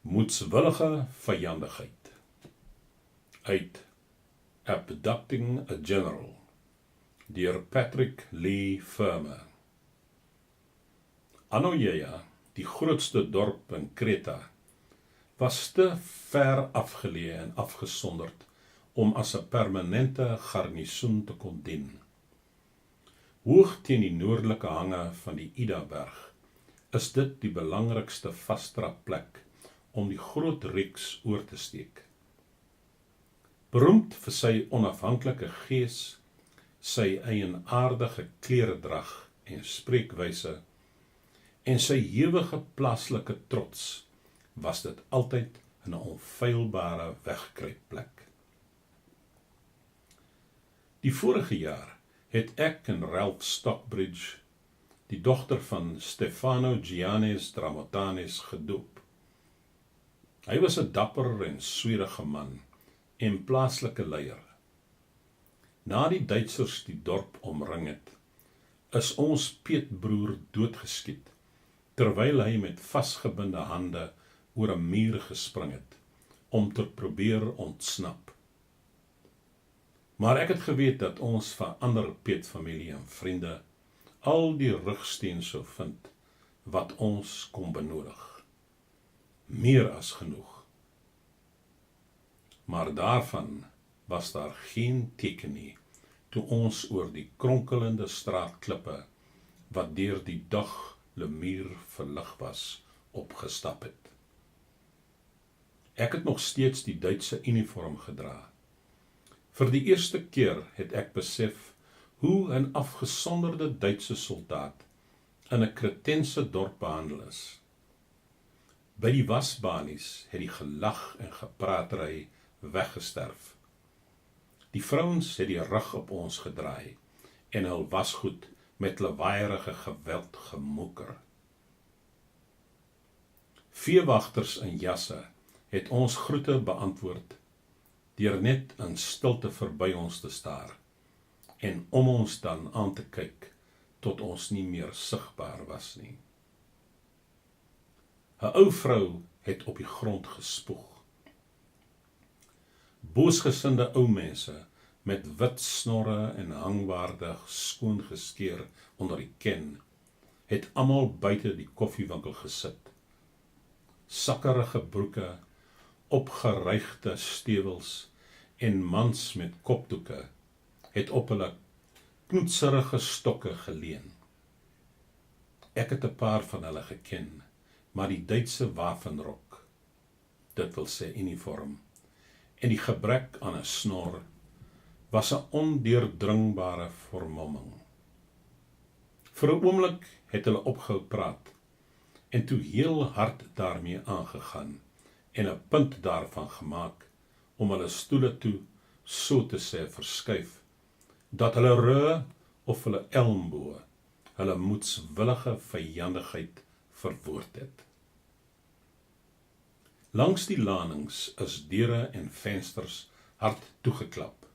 Moedswillige vijandigheid uit Abducting a General deur Patrick Lee Firmer. Anoia, die grootste dorp in Kreta, was te ver afgeleë en afgesonderd om as 'n permanente garnisoen te kon dien. Hoog teen die noordelike hange van die Ida-berg is dit die belangrikste vasdrapplek om die groot reeks oor te steek. Beroemd vir sy onafhanklike gees, sy eienaardige kleredrag en spreekwyse en sy ewige plaaslike trots, was dit altyd 'n onfeilbare wegkruipplek. Die vorige jaar het ek en Ralph Stockbridge, die dogter van Stefano Giannis Tramontanis, gedoop. Hy was 'n dapper en swierige man en plaaslike leier. Na die Duitsers die dorp omring het, is ons peetbroer doodgeskiet, terwyl hy met vasgebinde hande oor 'n muur gespring het, om te probeer ontsnap. Maar ek het geweet dat ons van ander peetfamilie en vriende al die rugsteun sou vind wat ons kon benodig. Meer as genoeg. Maar daarvan was daar geen teken nie, toe ons oor die kronkelende straatklippe, wat deur die dag lemuur verlig was, opgestap het. Ek het nog steeds die Duitse uniform gedra. Vir die eerste keer het ek besef hoe 'n afgesonderde Duitse soldaat in 'n Kretense dorp behandel is. By die wasbanies het die gelag en gepraatery weggesterf. Die vrouens het die rug op ons gedraai en hul wasgoed met lawaaierige geweld gemoeker. Veewagters in jasse het ons groete beantwoord deur net in stilte verby ons te staar en om ons dan aan te kyk tot ons nie meer sigbaar was nie. 'n Ou vrou het op die grond gespoeg. Boosgesinde ou mense met wit snorre en hangwaardig skoon geskeer onder die ken, het almal buite die koffiewinkel gesit. Sakkerige broeke, opgeruigde stewels en mans met kopdoeke het op hulle knoetserige stokke geleen. Ek het 'n paar van hulle geken, maar die Duitse wapenrok, dit wil sê uniform, en die gebrek aan 'n snor, was 'n ondeurdringbare vermomming. Vir 'n oomblik het hulle opgehou praat, en toe heel hard daarmee aangegaan, en 'n punt daarvan gemaak, om hulle stoele toe, so te sê, verskuif, dat hulle rug of hulle elmboë, hulle moedswillige vijandigheid verwoord het. Langs die lanings is deure en vensters hard toegeklap.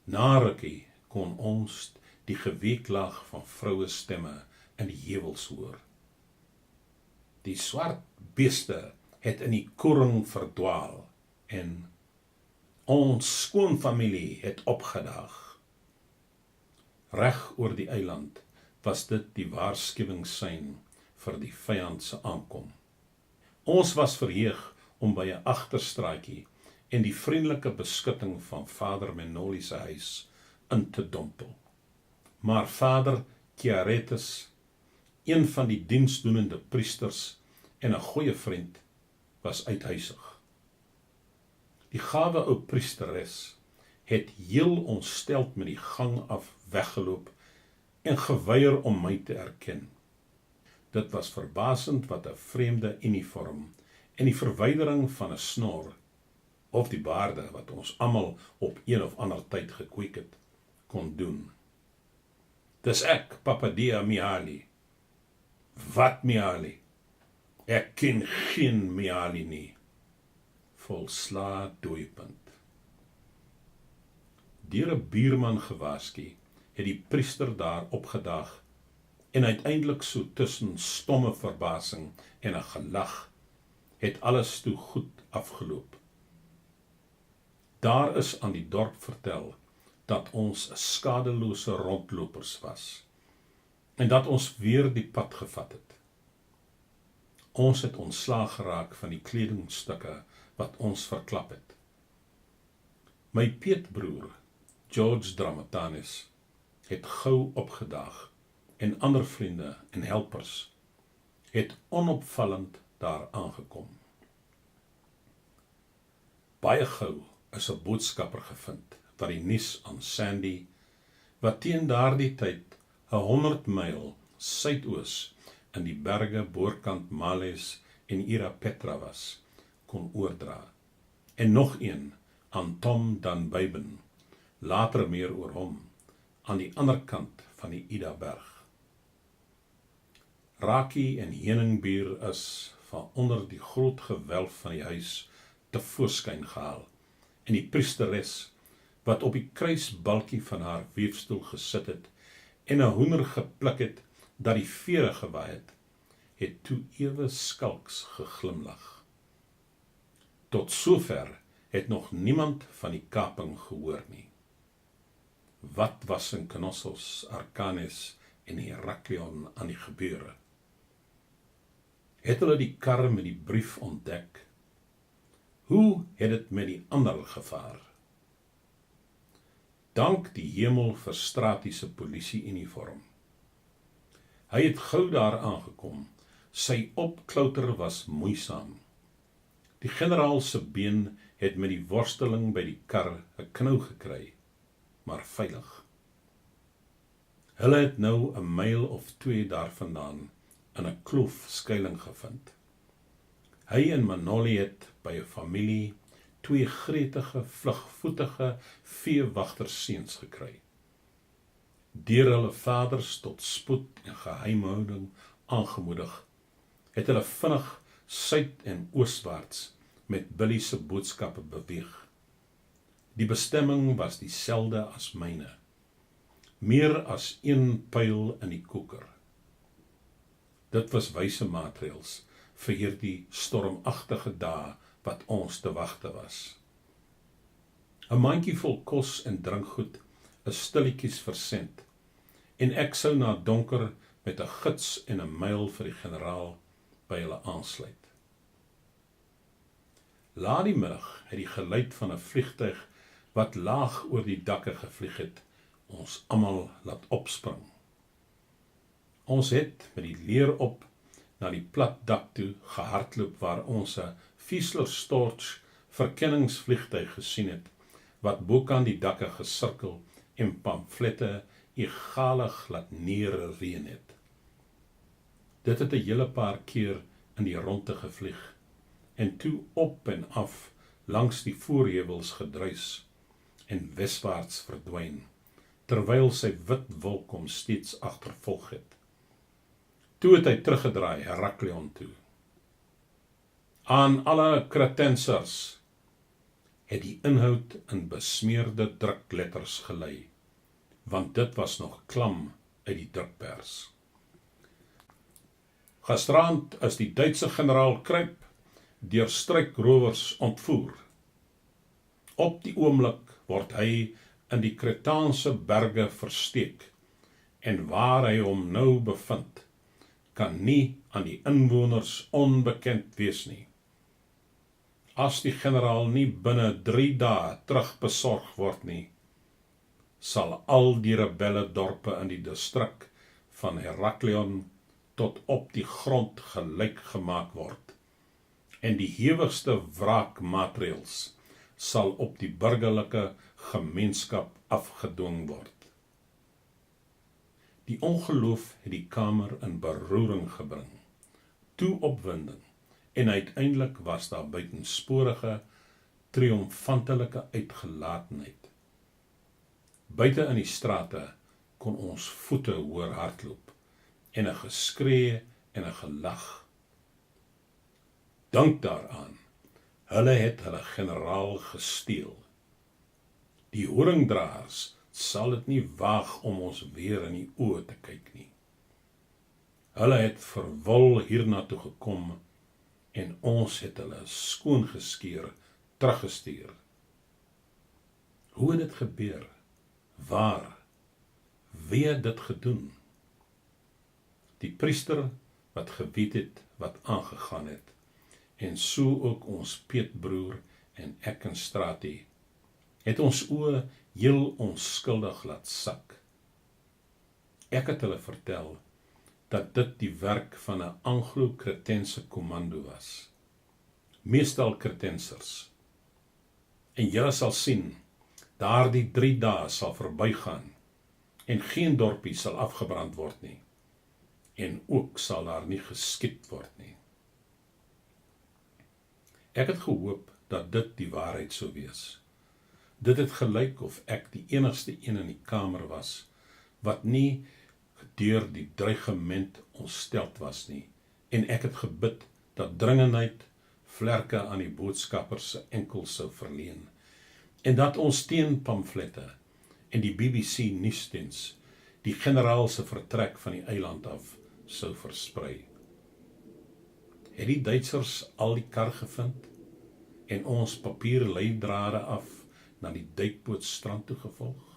Na rukkie kon ons die geweeklaag van vroue stemme in die heuwels hoor. Die swart beeste het in die koring verdwaal en ons skoonfamilie het opgedaag. Reg oor die eiland was dit die waarskuwingssein vir die vyand se aankom. Ons was verheug om by 'n agterstraatjie en die vriendelike beskutting van Vader Menoli se huis in te dompel. Maar Vader Chiaretes, een van die diensdoenende priesters en 'n goeie vriend, was uithuisig. Die gawe ou priesteres het heel ontsteld met die gang af weggeloop en geweier om my te erken. Dit was verbasend wat 'n vreemde uniform en die verwydering van 'n snor, of die baarde wat ons almal op een of ander tyd gekweek het, kon doen. Dis ek, Papadia Miali. Wat Miali? Ek ken geen Miali nie. Volsla dooipunt. Deur 'n buurman gewaarsku, het die priester daar opgedaag en uiteindelik so tussen stomme verbasing en 'n gelag het alles toe goed afgeloop. Daar is aan die dorp vertel dat ons skadelose rondlopers was en dat ons weer die pad gevat het. Ons het ontslaag geraak van die kledingstukke wat ons verklap het. My peetbroer, George Dramatanis, het gou opgedaag en ander vriende en helpers het onopvallend daar aangekom. Baie gou is 'n boodskapper gevind wat die nuus aan Sandy, wat teen daardie tyd 100 myl suidoos in die berge boorkant Males en Irapetra was, kon oordra. En nog een aan Tom Dunbabin, later meer oor hom, aan die ander kant van die Idaberg. Rakie en Heningbier is van onder die groot gewelf van die huis tevoorskyn gehaal, en die priesteres, wat op die kruisbalkie van haar weefstoel gesit het, en 'n hoender gepluk het, dat die vere gewaai het toe ewe skalks geglimlag. Tot sover het nog niemand van die kaping gehoor nie. Wat was in Knossos, Arcanes en Heraklion aan die gebeure? Het hulle die kar met die brief ontdek? Hoe het dit met die ander gevaar? Dank die hemel vir Stratiese polisie-uniform. Hy het gou daar aangekom. Sy opklouter was moeisaam. Die generaal se been het met die worsteling by die kar 'n knou gekry, maar veilig. Hulle het nou 'n myl of 2 daarvandaan in 'n kloof skuiling gevind. Hy en Manoli het by 'n familie 2 gretige, vlugvoetige veewagterseuns gekry. Deur hulle vaders tot spoed en geheimhouding aangemoedig, het hulle vinnig suid- en ooswaarts met Billy se boodskappe beweeg. Die bestemming was dieselfde as myne. Meer as 1 pyl in die koker. Dit was wyse maatreëls vir hierdie stormagtige dae wat ons te wagte was. 'n mandjie vol kos en drinkgoed is stilletjies versend, en ek sou na donker met 'n gids en 'n myl vir die generaal by hulle aansluit. Laat die middag het die geluid van 'n vliegtuig wat laag oor die dakke gevlieg het, ons almal laat opspring. Ons het met die leer op na die plat dak toe gehardloop waar ons 'n Fiesler Storch verkenningsvliegtuig gesien het, wat bokant die dakke gesirkel en pamflette egalig laat neerreën het. Dit het 'n hele paar keer in die ronde gevlieg, en toe op en af langs die voorheuwels gedruis en weswaarts verdwyn, terwyl sy wit wolk hom steeds agtervolg het. Toe het hy teruggedraai Heraklion toe. Aan alle Kretensers het die inhoud in besmeerde drukletters gelei, want dit was nog klam uit die drukpers. Gisterand is die Duitse generaal Kruip deur struikrowers ontvoer. Op die oomblik word hy in die Kretaanse berge versteek, en waar hy hom nou bevind, kan nie aan die inwoners onbekend wees nie. As die generaal nie binne 3 dae terugbesorg word nie, sal al die rebelle dorpe in die distrik van Heraklion tot op die grond gelyk gemaak word, en die hewigste wraakmaatreëls sal op die burgerlike gemeenskap afgedwing word. Die ongeloof het die kamer in beroering gebring, toe opwinding, en uiteindelik was daar buitensporige, triomfantelike uitgelatenheid. Buite in die strate kon ons voete hoor hardloop, en 'n geskree en 'n gelag. Dink daaraan, hulle het hulle generaal gesteel. Die horingdraers sal dit nie waag om ons weer in die oë te kyk nie. Hulle het verwil hiernatoe gekom, en ons het hulle skoongeskeer teruggestuur. Hoe het dit gebeur? Waar? Wie het dit gedoen? Die priester wat geweet het wat aangegaan het, en so ook ons Peetbroer en ek in Stratie, het ons oë heel onskuldig laat sak. Ek het hulle vertel dat dit die werk van 'n Anglo-Kretense kommando was, meestal Kretensers. En julle sal sien, daardie 3 dae sal verbygaan, en geen dorpie sal afgebrand word nie, en ook sal daar nie geskiet word nie. Ek het gehoop dat dit die waarheid sou wees. Dit het gelyk of ek die enigste een in die kamer was, wat nie deur die dreigement ontsteld was nie, en ek het gebid dat dringendheid vlerke aan die boodskapper se enkel sou verleen, en dat ons teenpamflette en die BBC nuusdiens die generaal se vertrek van die eiland af sou versprei. Het die Duitsers al die kar gevind en ons papierleidrade af na die duikbootstrand toe gevolg?